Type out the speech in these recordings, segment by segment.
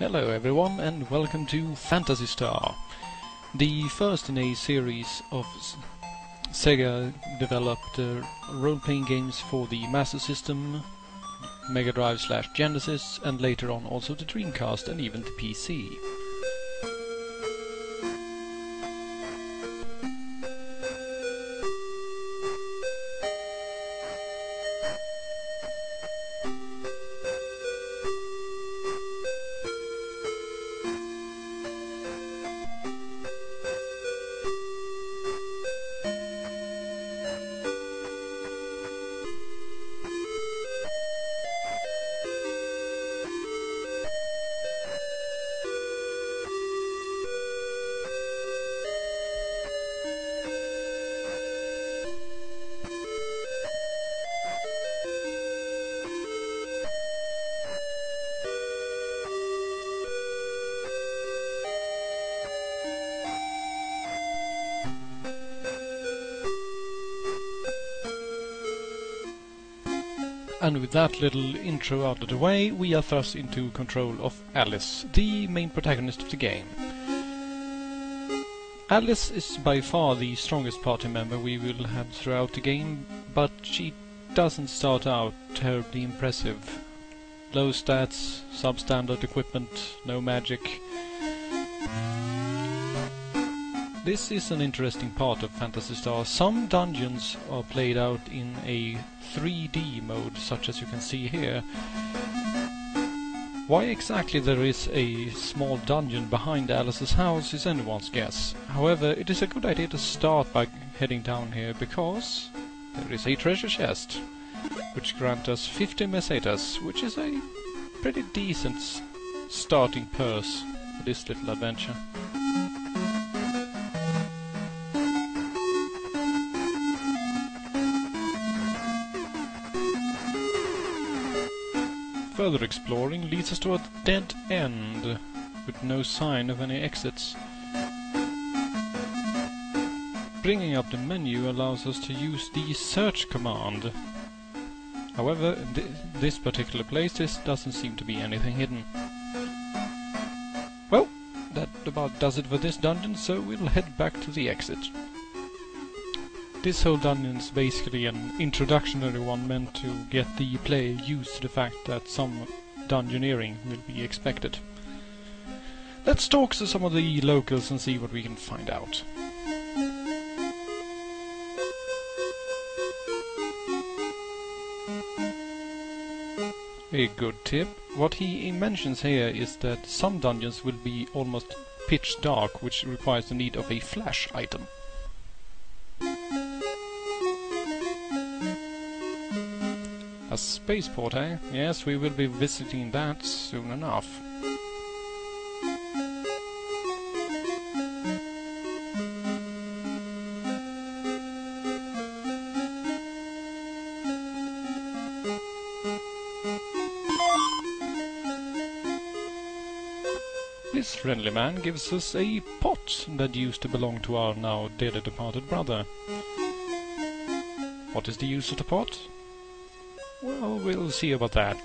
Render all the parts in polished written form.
Hello everyone and welcome to Phantasy Star, the first in a series of Sega developed role-playing games for the Master System, Mega Drive/Genesis, and later on also the Dreamcast and even the PC. And with that little intro out of the way, we are thrust into control of Alice, the main protagonist of the game. Alice is by far the strongest party member we will have throughout the game, but she doesn't start out terribly impressive. Low stats, substandard equipment, no magic. This is an interesting part of Phantasy Star. Some dungeons are played out in a 3D mode, such as you can see here. Why exactly there is a small dungeon behind Alice's house is anyone's guess. However, it is a good idea to start by heading down here, because there is a treasure chest, which grants us 50 mesetas, which is a pretty decent starting purse for this little adventure. Further exploring leads us to a dead end, with no sign of any exits. Bringing up the menu allows us to use the search command. However, in this particular place there doesn't seem to be anything hidden. Well, that about does it for this dungeon, so we'll head back to the exit. This whole dungeon is basically an introductory one meant to get the player used to the fact that some dungeoneering will be expected. Let's talk to some of the locals and see what we can find out. A good tip. What he mentions here is that some dungeons will be almost pitch dark, which requires the need of a flash item. A spaceport, eh? Yes, we will be visiting that soon enough. This friendly man gives us a pot that used to belong to our now dead and departed brother. What is the use of the pot? Well, we'll see about that.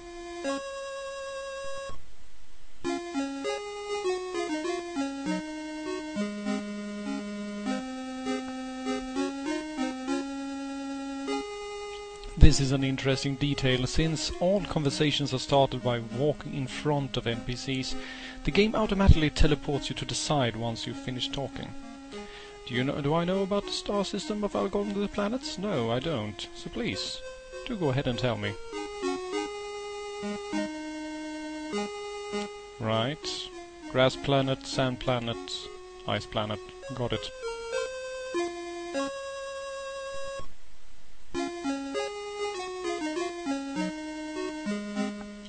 This is an interesting detail. Since all conversations are started by walking in front of NPCs, the game automatically teleports you to the side once you've finished talking. Do I know about the star system of Algorithms of the planets? No, I don't. So please, do go ahead and tell me. Right. Grass planet, sand planet, ice planet. Got it.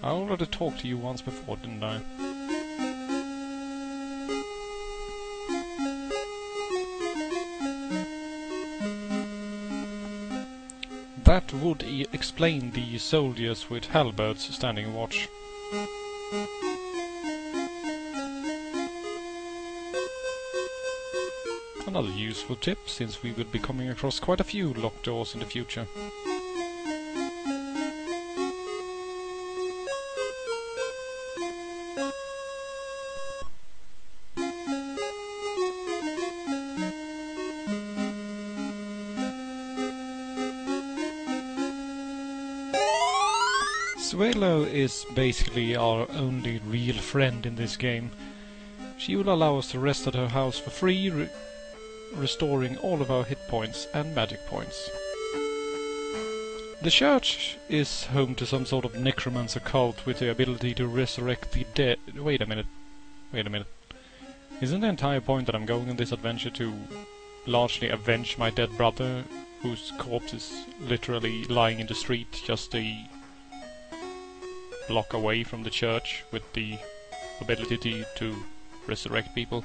I already talked to you once before, didn't I? That would explain the soldiers with halberds standing watch. Another useful tip, since we will be coming across quite a few locked doors in the future. Suelo is basically our only real friend in this game. She will allow us to rest at her house for free, restoring all of our hit points and magic points. The church is home to some sort of necromancer cult with the ability to resurrect the dead. Wait a minute. Isn't the entire point that I'm going on this adventure to largely avenge my dead brother, whose corpse is literally lying in the street just a block away from the church with the ability to resurrect people?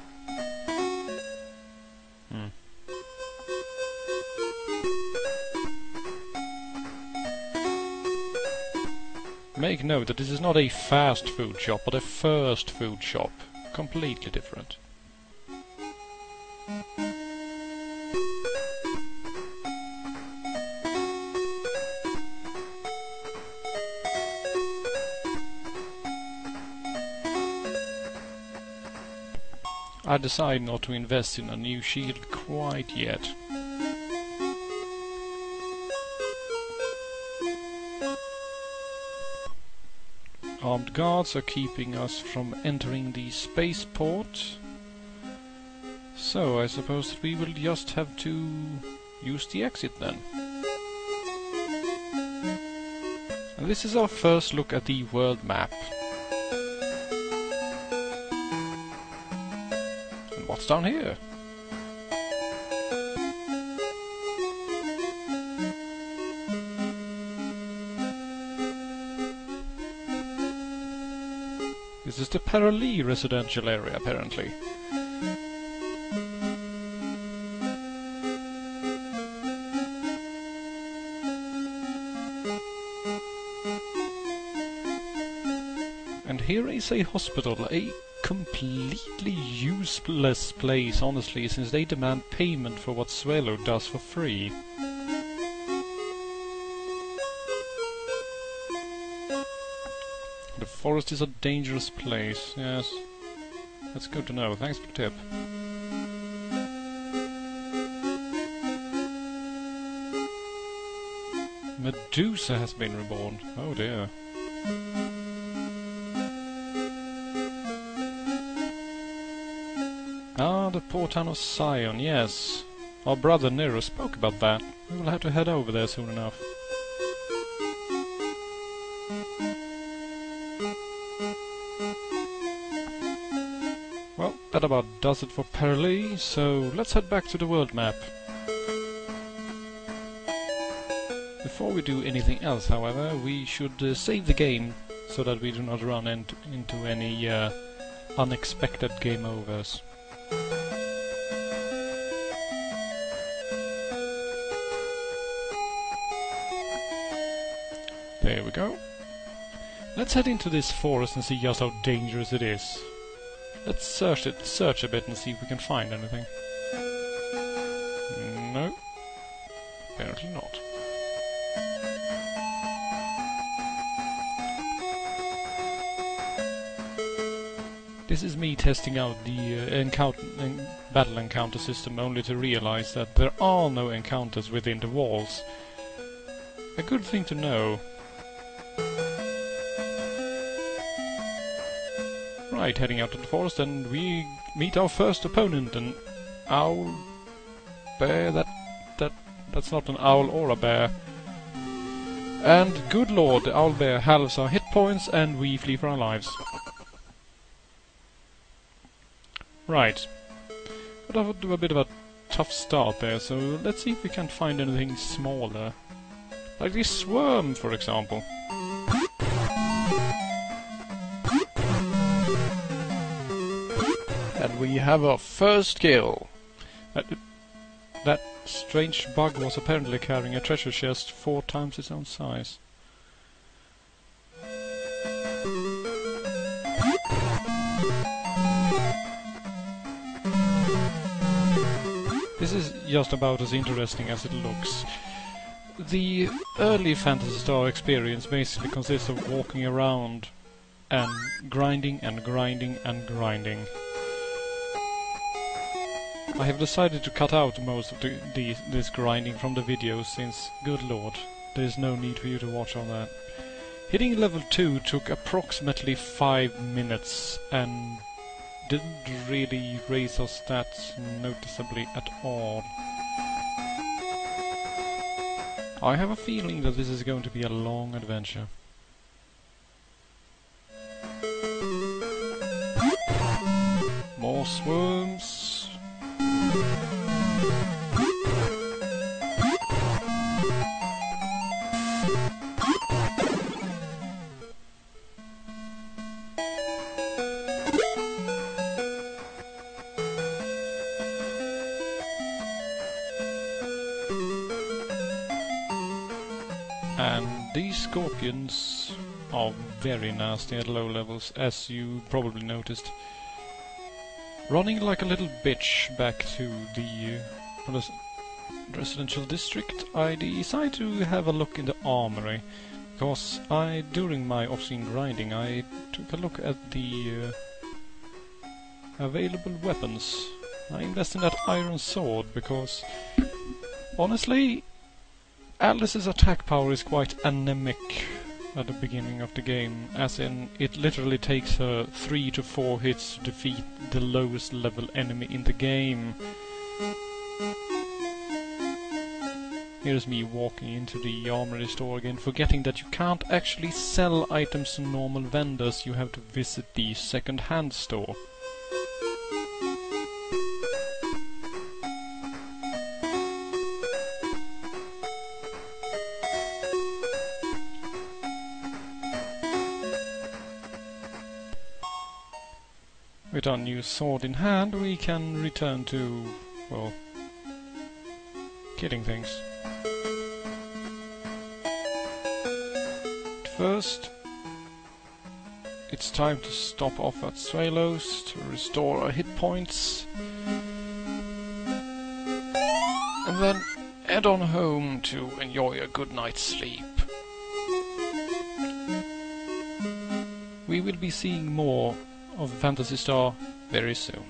Make note that this is not a fast food shop, but a first food shop. Completely different. I decide not to invest in a new shield quite yet. Armed guards are keeping us from entering the spaceport. So I suppose that we will just have to use the exit then. And this is our first look at the world map. And what's down here? This is the Paralee residential area, apparently. And here is a hospital, a completely useless place, honestly, since they demand payment for what Suelo does for free. The forest is a dangerous place, yes. That's good to know, thanks for the tip. Medusa has been reborn, oh dear. Ah, the poor town of Sion, yes. Our brother Nero spoke about that. We will have to head over there soon enough. Well, that about does it for Paralee, so let's head back to the world map. Before we do anything else, however, we should save the game so that we do not run into any unexpected game overs. There we go. Let's head into this forest and see just how dangerous it is. Let's search a bit and see if we can find anything. No. Apparently not. This is me testing out the battle encounter system, only to realize that there are no encounters within the walls. A good thing to know. Right, heading out to the forest, and we meet our first opponent, an owl bear. That's not an owl or a bear. And good lord, the owl bear halves our hit points, and we flee for our lives. Right, got off to a bit of a tough start there, so let's see if we can find anything smaller, like this swarm, for example. And we have our first kill. That strange bug was apparently carrying a treasure chest 4 times its own size. This is just about as interesting as it looks. The early Phantasy Star experience basically consists of walking around and grinding and grinding and grinding. I have decided to cut out most of this grinding from the videos since, good lord, there is no need for you to watch all that. Hitting level 2 took approximately 5 minutes and didn't really raise our stats noticeably at all. I have a feeling that this is going to be a long adventure. More swarms. And these scorpions are very nasty at low levels, as you probably noticed. Running like a little bitch back to the residential district, I decided to have a look in the armory, because during my off-screen grinding, I took a look at the available weapons. I invested in that iron sword, because honestly, Alice's attack power is quite anemic at the beginning of the game, as in it literally takes her 3 to 4 hits to defeat the lowest level enemy in the game. Here's me walking into the armory store again, forgetting that you can't actually sell items to normal vendors, you have to visit the second-hand store. With our new sword in hand, we can return to, well, killing things. First, it's time to stop off at Swallows to restore our hit points. And then head on home to enjoy a good night's sleep. We will be seeing more of Phantasy Star very soon.